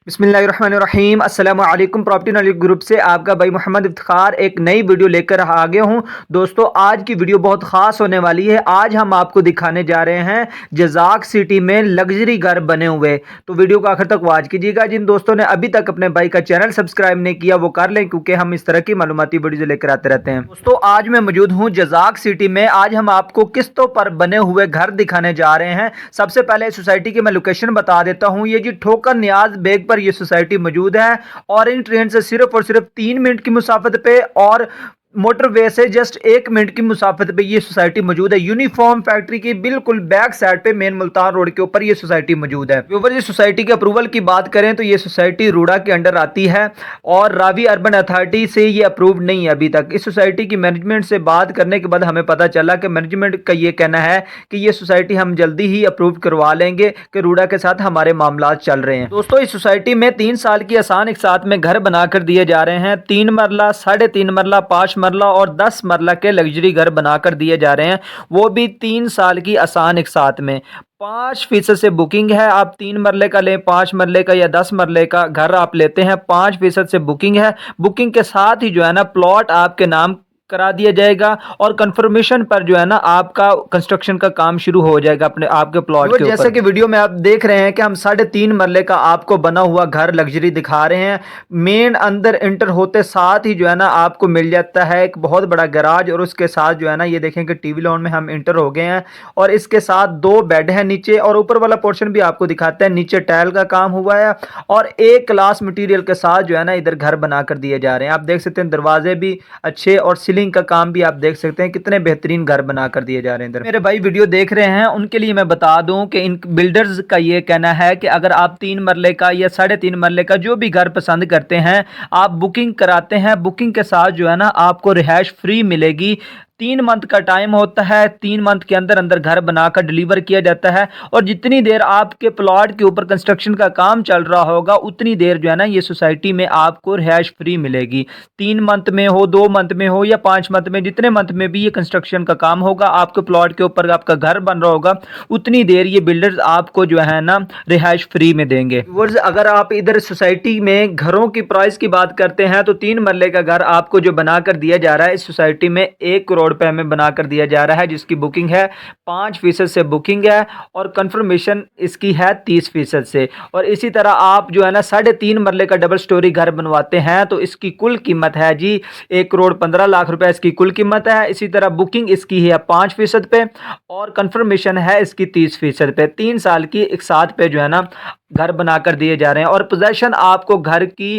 बिस्मिल्लाहिर्रहमानिर्रहीम अस्सलाम वालेकुम। प्रॉपर्टी नॉलेज ग्रुप से आपका भाई मोहम्मद इफ्तिखार एक नई वीडियो लेकर आ गया हूं। दोस्तों आज की वीडियो बहुत खास होने वाली है। आज हम आपको दिखाने जा रहे हैं जजाक सिटी में लग्जरी घर बने हुए। तो वीडियो को आखिर तक वॉच कीजिएगा। जिन दोस्तों ने अभी तक अपने भाई का चैनल सब्सक्राइब नहीं किया वो कर लें, क्योंकि हम इस तरह की मालूमाती वीडियो लेकर आते रहते हैं। दोस्तों आज मैं मौजूद हूँ जजाक सिटी में। आज हम आपको किस्तों पर बने हुए घर दिखाने जा रहे हैं। सबसे पहले सोसाइटी की मैं लोकेशन बता देता हूँ। ये जी ठोकर नियाज बेग पर ये सोसाइटी मौजूद है। ऑरेंज ट्रेन से सिर्फ और सिर्फ 3 मिनट की मुसाफत पे और मोटरवे से जस्ट 1 मिनट की मुसाफत पे ये सोसाइटी मौजूद है। यूनिफॉर्म फैक्ट्री की बिल्कुल बैक साइड पे मेन मुल्तान रोड के ऊपर ये सोसाइटी मौजूद है। ऊपर ये सोसाइटी के अप्रूवल की बात करें तो ये सोसाइटी रूड़ा के अंडर आती है और रावी अर्बन अथॉरिटी से ये अप्रूव नहीं है अभी तक। इस सोसाइटी की मैनेजमेंट से बात करने के बाद हमें पता चला कि मैनेजमेंट का ये कहना है कि ये सोसाइटी हम जल्दी ही अप्रूव करवा लेंगे कि रूड़ा के साथ हमारे मामला चल रहे हैं। दोस्तों इस सोसाइटी में 3 साल की आसान एक साथ में घर बनाकर दिए जा रहे हैं। 3 मरला, 3.5 मरला, 5 मरला और 10 मरला के लग्जरी घर बनाकर दिए जा रहे हैं, वो भी 3 साल की आसान एक साथ में। 5% से बुकिंग है। आप 3 मरले का लें, 5 मरले का या 10 मरले का घर आप लेते हैं, 5% से बुकिंग है। बुकिंग के साथ ही जो है ना प्लॉट आपके नाम करा दिया जाएगा और कंफर्मेशन पर जो है ना आपका कंस्ट्रक्शन का काम शुरू हो जाएगा अपने आपके प्लॉट के ऊपर। जैसे कि वीडियो में आप देख रहे हैं कि हम 3.5 मरले का आपको बना हुआ घर लग्जरी दिखा रहे हैं। मेन अंदर एंटर होते साथ ही जो है ना आपको मिल जाता है एक बहुत बड़ा गैराज और उसके साथ जो है ना ये देखें कि टीवी लॉन में हम एंटर हो गए हैं और इसके साथ 2 बेड है नीचे और ऊपर वाला पोर्शन भी आपको दिखाते हैं। नीचे टाइल का काम हुआ है और एक क्लास मटीरियल के साथ जो है ना इधर घर बनाकर दिए जा रहे हैं। आप देख सकते हैं दरवाजे भी अच्छे और का काम भी आप देख सकते हैं कितने बेहतरीन घर बनाकर दिए जा रहे हैं। मेरे भाई वीडियो देख रहे हैं उनके लिए मैं बता दूं कि इन बिल्डर्स का ये कहना है कि अगर आप 3 मरले का या 3.5 मरले का जो भी घर पसंद करते हैं आप बुकिंग कराते हैं, बुकिंग के साथ जो है ना आपको रिहाइश फ्री मिलेगी। 3 मंथ का टाइम होता है, 3 मंथ के अंदर अंदर घर बनाकर डिलीवर किया जाता है और जितनी देर आपके प्लॉट के ऊपर कंस्ट्रक्शन का काम चल रहा होगा उतनी देर जो है ना ये सोसाइटी में आपको रिहाइश फ्री मिलेगी। 3 मंथ में हो, 2 मंथ में हो या 5 मंथ में, जितने मंथ में भी ये कंस्ट्रक्शन का काम होगा आपके प्लॉट के ऊपर आपका घर बन रहा होगा उतनी देर ये बिल्डर्स आपको जो है ना रिहाइश फ्री में देंगे। अगर आप इधर सोसाइटी में घरों की प्राइस की बात करते हैं तो 3 मरले का घर आपको जो बनाकर दिया जा रहा है इस सोसाइटी में 1 करोड़ रुपए में बनाकर दिया जा रहा है, जिसकी बुकिंग है 5% से बुकिंग है और कंफर्मेशन इसकी है 30% से। और इसी तरह आप जो है ना 3.5 मरले का डबल स्टोरी घर बनवाते हैं तो इसकी कुल कीमत है जी 1,15,00,000 रुपए इसकी कुल कीमत है। इसी तरह बुकिंग इसकी है 5% पे और कंफर्मेशन है इसकी 30% पे। 3 साल की एक साथ पे जो है ना घर बनाकर दिए जा रहे हैं और पोजेशन आपको घर की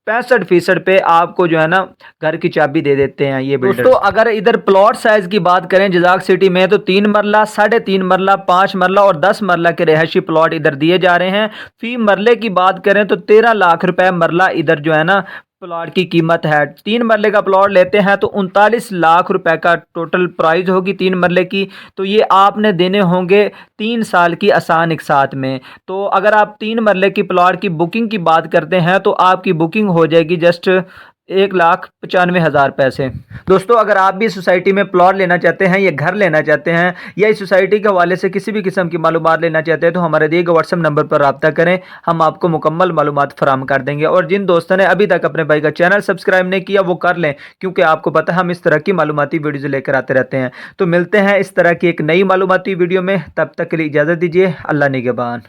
65% पे आपको जो है ना घर की चाबी दे देते हैं ये बिल्डर। दोस्तों अगर इधर प्लॉट साइज की बात करें जजाक सिटी में तो 3 मरला, 3.5 मरला, 5 मरला और 10 मरला के रिहायशी प्लॉट इधर दिए जा रहे हैं। फी मरले की बात करें तो 13 लाख रुपए मरला इधर जो है ना प्लॉट की कीमत है। 3 मरले का प्लॉट लेते हैं तो 39 लाख रुपए का टोटल प्राइस होगी 3 मरले की। तो ये आपने देने होंगे 3 साल की आसान एक साथ में। तो अगर आप 3 मरले की प्लॉट की बुकिंग की बात करते हैं तो आपकी बुकिंग हो जाएगी जस्ट 1,95,000 पैसे। दोस्तों अगर आप भी सोसाइटी में प्लॉट लेना चाहते हैं या घर लेना चाहते हैं या इस सोसाइटी के हवाले से किसी भी किस्म की मालूमात लेना चाहते हैं तो हमारे दिए गए व्हाट्सएप नंबर पर रब्ता करें, हम आपको मुकम्मल मालूमात फराहम कर देंगे। और जिन दोस्तों ने अभी तक अपने भाई का चैनल सब्सक्राइब नहीं किया वो कर लें, क्योंकि आपको पता है हम इस तरह की मालूमाती वीडियो लेकर आते रहते हैं। तो मिलते हैं इस तरह की एक नई मालूमाती वीडियो में, तब तक के लिए इजाज़त दीजिए। अल्लाह निगहबान।